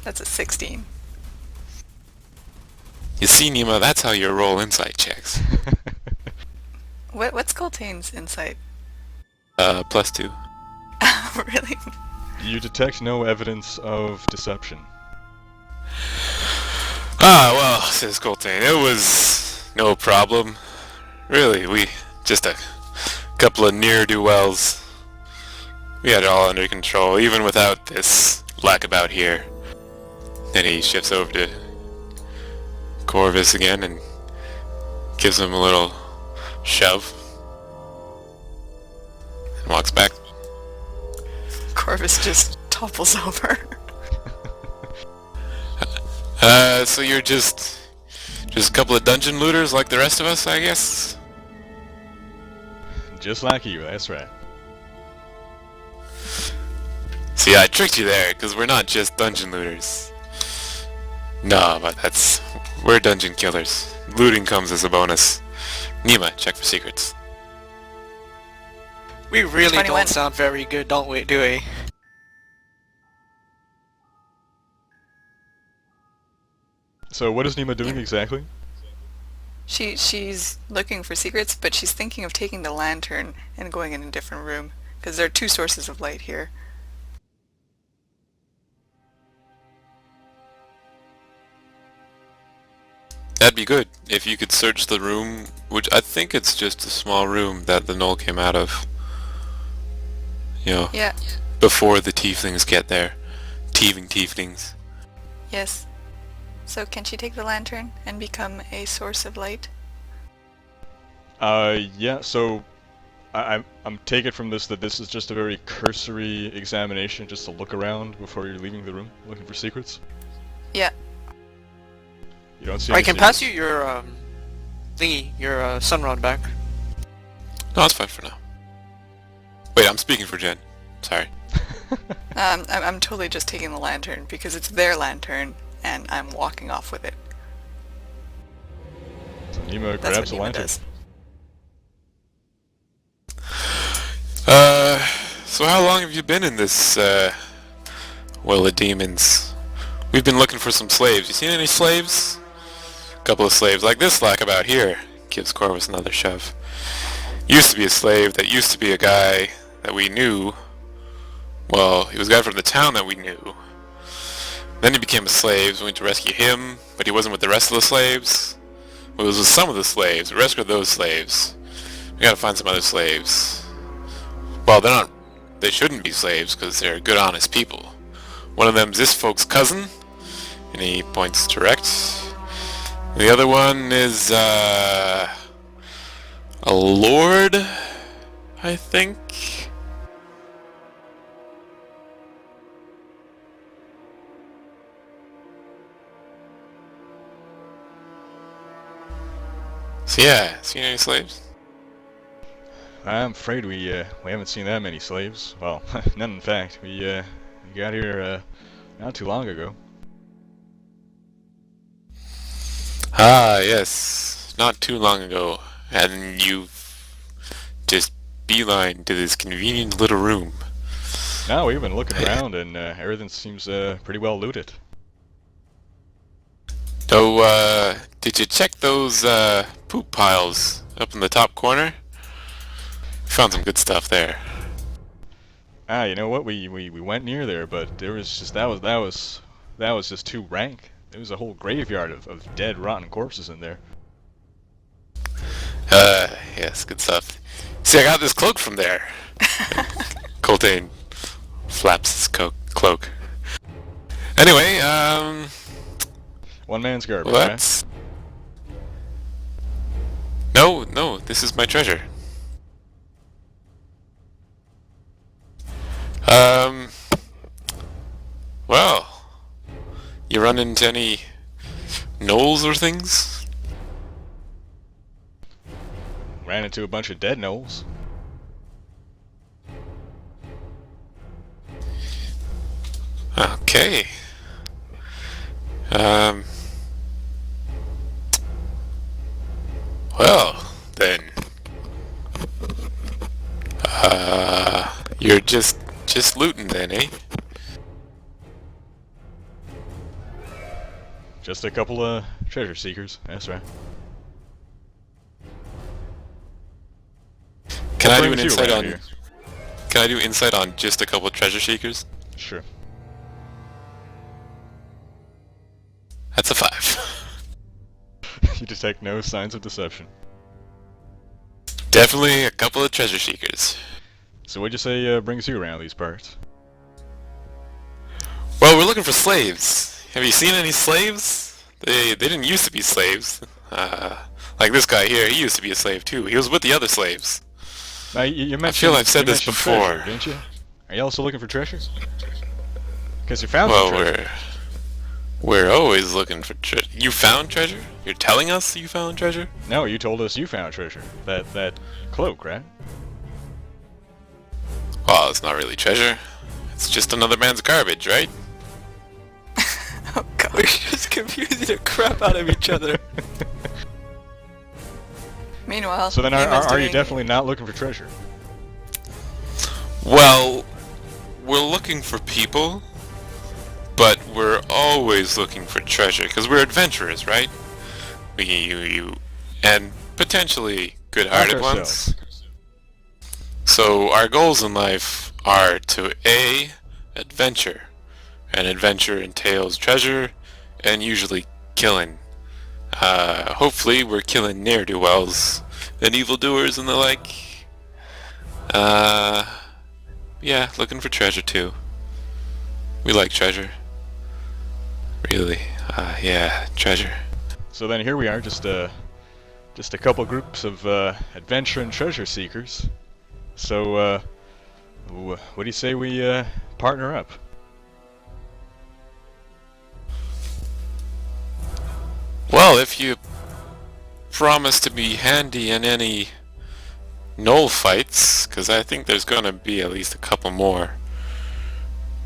That's a 16. You see, Nima, that's how you roll insight checks. What's Coltane's insight? +2. Really? You detect no evidence of deception. Ah, well, says Coltane, it was no problem. Really, we just a couple of ne'er-do-wells. We had it all under control, even without this lackabout here. Then he shifts over to Corvus again and gives him a little shove. And walks back. Corvus just topples over. So you're just a couple of dungeon looters like the rest of us, I guess? Just like you, that's right. See, I tricked you there, because we're not just dungeon looters. No, but we're dungeon killers. Looting comes as a bonus. Nima, check for secrets. We really 21. don't sound very good, don't we, do we? So what is Nima doing exactly? She's looking for secrets, but she's thinking of taking the lantern and going in a different room, because there are two sources of light here. That'd be good, if you could search the room, which I think it's just a small room that the gnoll came out of. You know, Yeah, before the tieflings get there. Thieving tieflings. yes. So can she take the lantern and become a source of light? Yeah, so I'm taking from this that this is just a very cursory examination, just to look around before you're leaving the room, looking for secrets. Yeah. You don't see I any can secrets? pass you your, thingy, your, sunrod back. No, it's fine for now. Wait, I'm speaking for Jen. Sorry. I'm totally just taking the lantern because it's their lantern and I'm walking off with it. So Nima That's grabs what a Nima lantern. does. So how long have you been in this, well of demons? We've been looking for some slaves. You seen any slaves? A couple of slaves like this about here. Gives Corvus another shove. Used to be a slave that used to be a guy that we knew. Well, he was a guy from the town that we knew. Then he became a slave, so we went to rescue him, but he wasn't with the rest of the slaves. Well, it was with some of the slaves. We rescued those slaves. We gotta find some other slaves. Well, they shouldn't be slaves, because they're good, honest people. One of them's this folk's cousin, and he points to Rex. The other one is, a lord, I think? So yeah, seen any slaves? I'm afraid we haven't seen that many slaves. Well, none in fact. We got here not too long ago. Ah, yes, not too long ago, and you've just beeline to this convenient little room. Now we've been looking around and everything seems pretty well looted. So, did you check those poop piles up in the top corner? Found some good stuff there. Ah, you know what? We went near there, but there was just that was just too rank. There was a whole graveyard of dead, rotten corpses in there. Yes, good stuff. See, I got this cloak from there. Coltane flaps his cloak. Anyway, One man's garbage, well, right? that's... No, this is my treasure. Well, you run into any gnolls or things? Ran into a bunch of dead gnolls. Okay. Well, then. You're just looting then, eh? Just a couple of treasure seekers, that's right. Can What I do an brings you insight around on? here? Can I do insight on just a couple of treasure seekers? Sure. That's a 5. You detect no signs of deception. Definitely a couple of treasure seekers. So what'd you say brings you around these parts? Well, we're looking for slaves. Have you seen any slaves? They didn't used to be slaves. Like this guy here, he used to be a slave too. He was with the other slaves. Now, you mentioned, I feel I've said you this mentioned before. treasure, didn't you? Are you also looking for treasure? Because you found Well, some treasure. we're always looking for treasure. You found treasure? You're telling us you found treasure? No, you told us you found treasure. That cloak, right? Well, it's not really treasure. It's just another man's garbage, right? Oh god, we're just confusing the crap out of each other. Meanwhile, So then Nima's are you doing- definitely not looking for treasure? Well, we're looking for people, but we're always looking for treasure, because we're adventurers, right? And potentially good-hearted Like ones. So our goals in life are to A, adventure. And adventure entails treasure, and usually killing. Hopefully we're killing ne'er-do-wells and evildoers and the like. Yeah, looking for treasure too. We like treasure. Really. Yeah, treasure. So then here we are, just a couple groups of adventure and treasure seekers. So what do you say we partner up? Well, if you promise to be handy in any gnoll fights, because I think there's gonna be at least a couple more,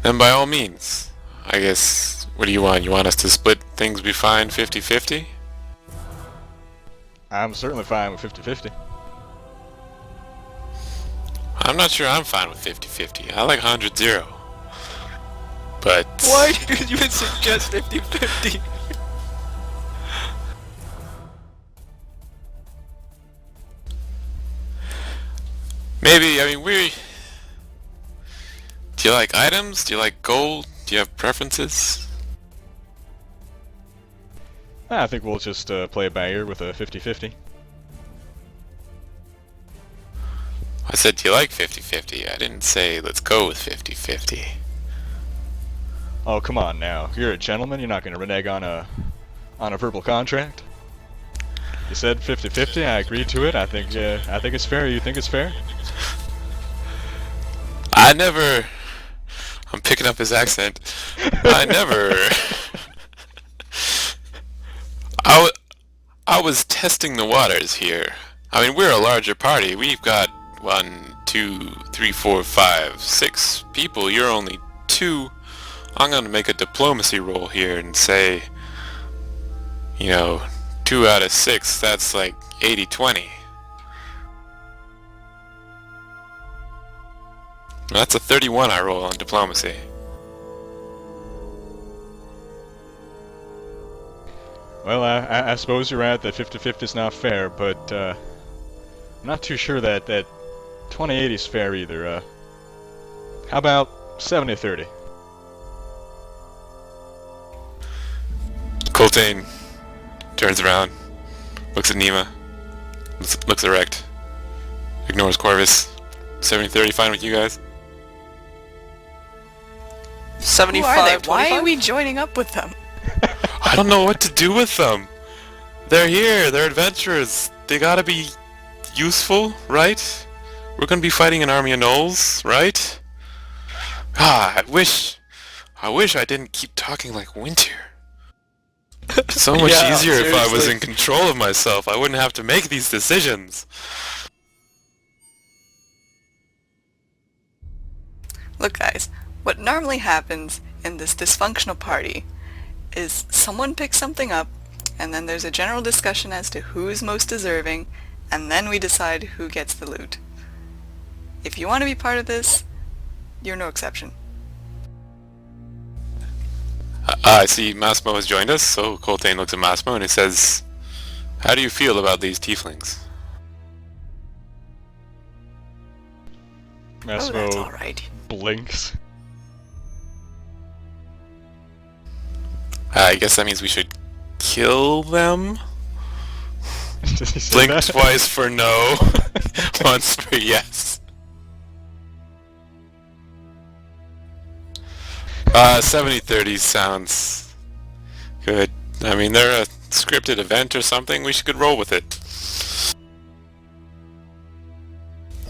then by all means. I guess, what do you want? You want us to split things we find 50-50? I'm certainly fine with 50-50. I'm not sure I'm fine with 50-50. I like 100-0. But... Why did you even suggest 50-50? Maybe, I mean, do you like items? Do you like gold? Do you have preferences? I think we'll just play it by ear with a 50-50. I said, do you like 50-50? I didn't say, let's go with 50-50. Oh, come on now. You're a gentleman, you're not going to renege on a verbal contract? You said 50-50, I agreed to it. I think it's fair. You think it's fair? I'm picking up his accent. I was testing the waters here. I mean, we're a larger party. We've got 1, 2, 3, 4, 5, 6 people. You're only 2. I'm gonna make a diplomacy roll here and say, 2 out of 6, that's like 80-20. That's a 31 I roll on diplomacy. Well, I suppose you're right that 50-50 is not fair, but I'm not too sure that 20-80 is fair either. How about 70-30? Coltane turns around, looks at Nima, looks erect, ignores Corvus. 70-30 fine with you guys? 75, Who are they? Why 25? are we joining up with them? I don't know what to do with them. They're here, they're adventurers. They gotta be useful, right? We're gonna be fighting an army of gnolls, right? I wish I didn't keep talking like Winter. So much Yeah, easier if I was seriously. in control of myself. I wouldn't have to make these decisions. Look guys, what normally happens in this dysfunctional party is someone picks something up, and then there's a general discussion as to who is most deserving, and then we decide who gets the loot. If you want to be part of this, you're no exception. I see Massimo has joined us, so Coltane looks at Massimo and he says, "How do you feel about these tieflings?" Oh, that's Massimo alright. blinks. I guess that means we should kill them? Does he say Blink that? twice for no, once for yes. 70-30 sounds good. I mean, they're a scripted event or something. We should roll with it.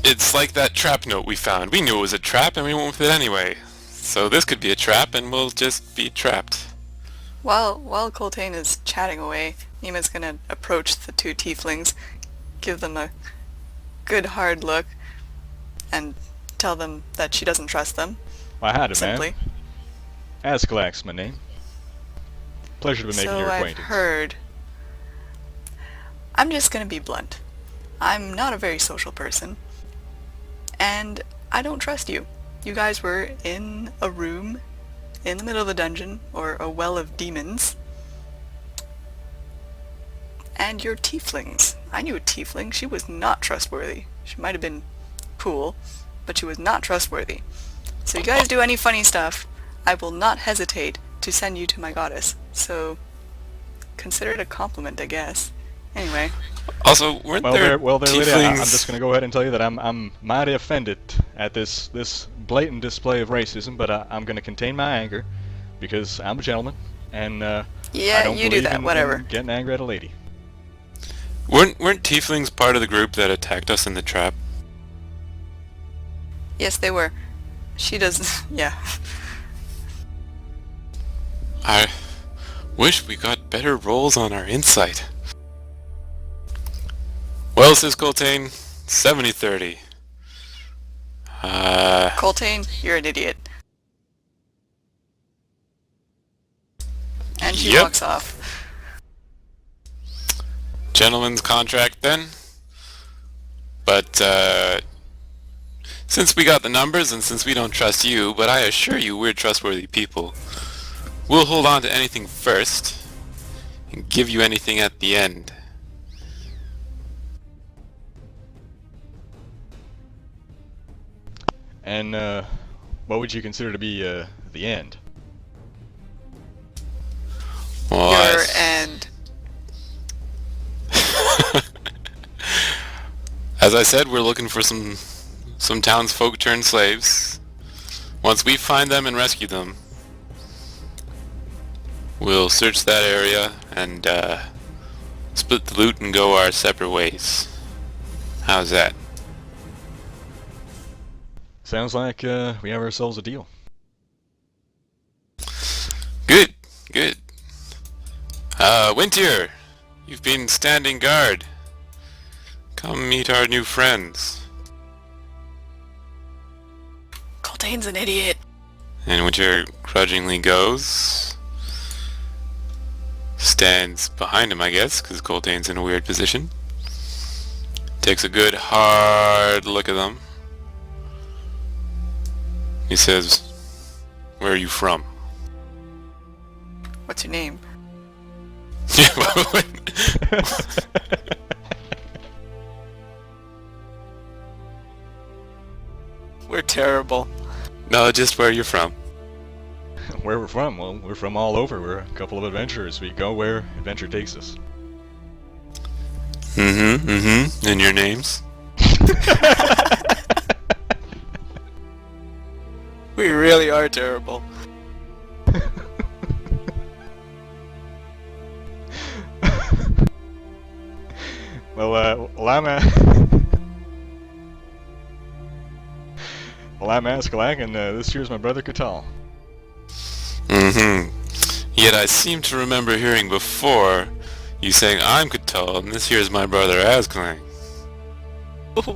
It's like that trap note we found. We knew it was a trap and we went with it anyway. So this could be a trap and we'll just be trapped. While Coltane is chatting away, Nima's gonna approach the two tieflings, give them a good hard look, and tell them that she doesn't trust them. Well, I had it, Simply. man. Ascalax's my name. Pleasure to be making So your I've acquaintance. heard. I'm just gonna be blunt. I'm not a very social person, and I don't trust you. You guys were in a room in the middle of the dungeon, or a well of demons, and you're tieflings. I knew a tiefling. She was not trustworthy. She might have been cool, but she was not trustworthy. So you guys do any funny stuff, I will not hesitate to send you to my goddess. So consider it a compliment, I guess. Anyway. Also, weren't Well, there lady, I'm tieflings... just gonna go ahead and tell you that I'm mighty offended at this blatant display of racism, but I'm gonna contain my anger because I'm a gentleman, and I Yeah, don't you do believe that, in whatever. getting angry at a lady. Weren't tieflings part of the group that attacked us in the trap? Yes, they were. She does, yeah. I wish we got better rolls on our insight. Well, says Coltane, 70-30. Coltane, you're an idiot. And she Yep. walks off. Gentleman's contract then. But, since we got the numbers and since we don't trust you, but I assure you we're trustworthy people, we'll hold on to anything first and give you anything at the end. And what would you consider to be the end? Well, Your end. As I said, we're looking for some townsfolk turned slaves. Once we find them and rescue them, we'll search that area and split the loot and go our separate ways. How's that? Sounds like we have ourselves a deal. Good, good. Winter, you've been standing guard. Come meet our new friends. Coltane's an idiot. And Winter grudgingly goes. Stands behind him, I guess, because Coltane's in a weird position. Takes a good hard look at them. He says, "Where are you from?" What's your name? We're terrible. No, just where you're from. Where we're from? Well, we're from all over. We're a couple of adventurers. We go where adventure takes us. And your names? We really are terrible. Well, I'm Ascalak, and this here's my brother Katal. Yet I seem to remember hearing before you saying I'm Catal, and this here's my brother Asclang.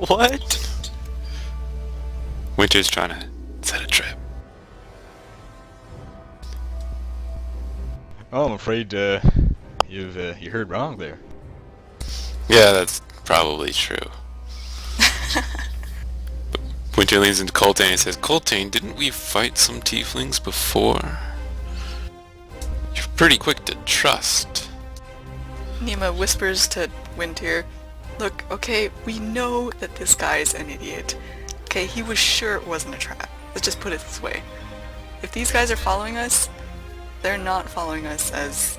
What? Winter's trying to set a trap. Oh, I'm afraid you heard wrong there. Yeah, that's probably true. Winter leans into Coltane and says, "Coltane, didn't we fight some tieflings before?" pretty quick to trust. Nima whispers to Winter, look, okay, we know that this guy's an idiot. Okay, he was sure it wasn't a trap. Let's just put it this way. If these guys are following us, they're not following us as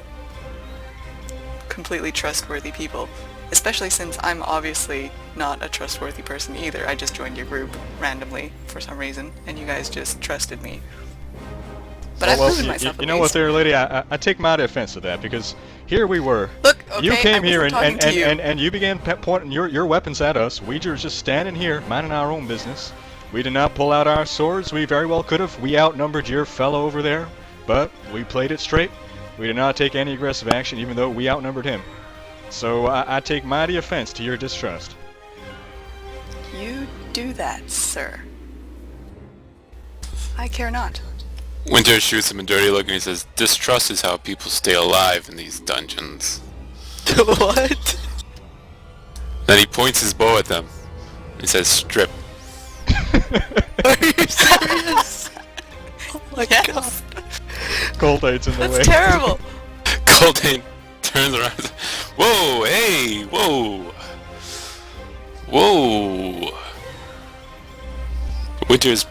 completely trustworthy people. Especially since I'm obviously not a trustworthy person either. I just joined your group randomly for some reason, and you guys just trusted me. But I've proven myself. You know what, there, lady? I take mighty offense to that, because here we were. Look, okay, you came here and you began pointing your weapons at us. We were just standing here, minding our own business. We did not pull out our swords. We very well could have. We outnumbered your fellow over there, but we played it straight. We did not take any aggressive action, even though we outnumbered him. So I take mighty offense to your distrust. You do that, sir. I care not. Winter shoots him a dirty look and he says, distrust is how people stay alive in these dungeons. What? Then he points his bow at them. He says, strip. Are you serious? Oh my Yes. god. Coltate's in the way. That's terrible. Coltane turns around and says, whoa, hey, whoa. Whoa. Winter's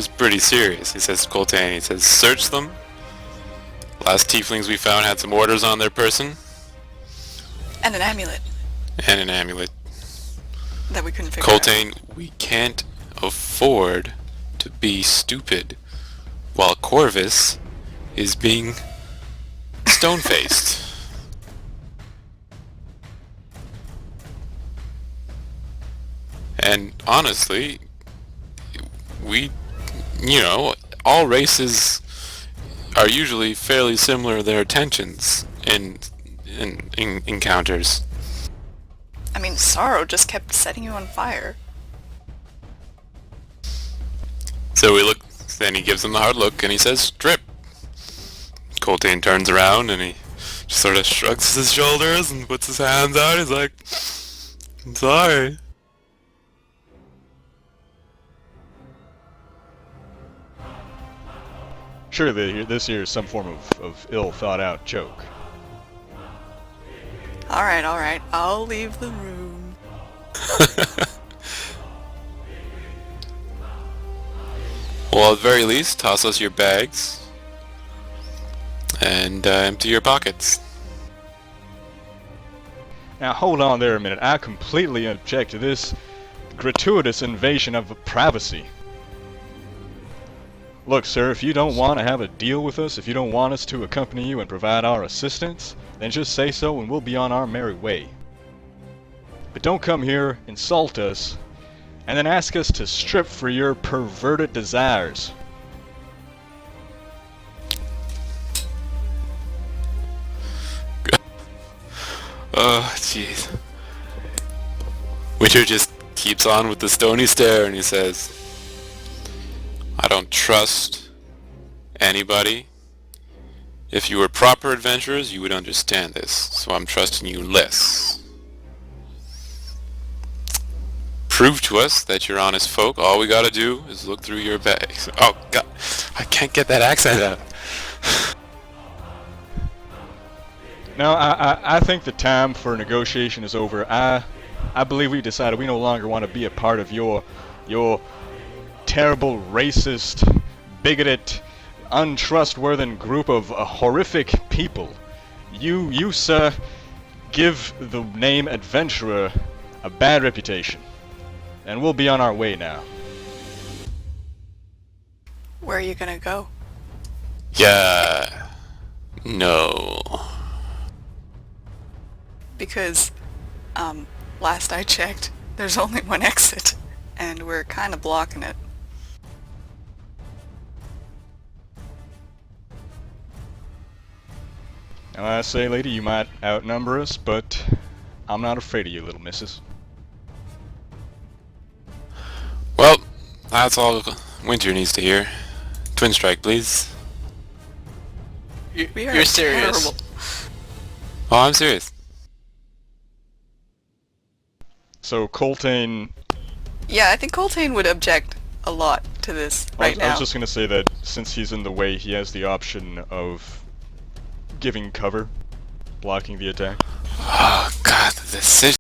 pretty serious. He says to Coltane, he says, search them. Last tieflings we found had some orders on their person. And an amulet And an amulet. that we couldn't figure out. Coltane, we can't afford to be stupid while Corvus is being stone-faced. And honestly, all races are usually fairly similar in their intentions in encounters. I mean, Sorrow just kept setting you on fire. So we look, then he gives him the hard look and he says, strip. Coltane turns around and he just sort of shrugs his shoulders and puts his hands out. He's like, I'm sorry. Surely this here is some form of ill-thought-out joke. Alright, I'll leave the room. Well, at the very least, toss us your bags and empty your pockets. Now hold on there a minute. I completely object to this gratuitous invasion of privacy. Look, sir, if you don't want to have a deal with us, if you don't want us to accompany you and provide our assistance, then just say so and we'll be on our merry way. But don't come here, insult us, and then ask us to strip for your perverted desires. Oh, jeez. Winter just keeps on with the stony stare and he says, I don't trust anybody. If you were proper adventurers, you would understand this, so I'm trusting you less. Prove to us that you're honest folk. All we gotta do is look through your bags. Oh, God. I can't get that accent out. No, I think the time for negotiation is over. I believe we decided we no longer want to be a part of your terrible, racist, bigoted, untrustworthy group of horrific people. You, sir, give the name adventurer a bad reputation. And we'll be on our way now. Where are you gonna go? Yeah. No. Because, last I checked, there's only one exit, and we're kind of blocking it. Now I say, lady, you might outnumber us, but I'm not afraid of you, little missus. Well, that's all Winter needs to hear. Twin strike, please. We are You're serious. terrible. Oh, I'm serious. So Coltane... Yeah, I think Coltane would object a lot to this right I now. was just gonna say that since he's in the way, he has the option of giving cover, blocking the attack. Oh god, the decision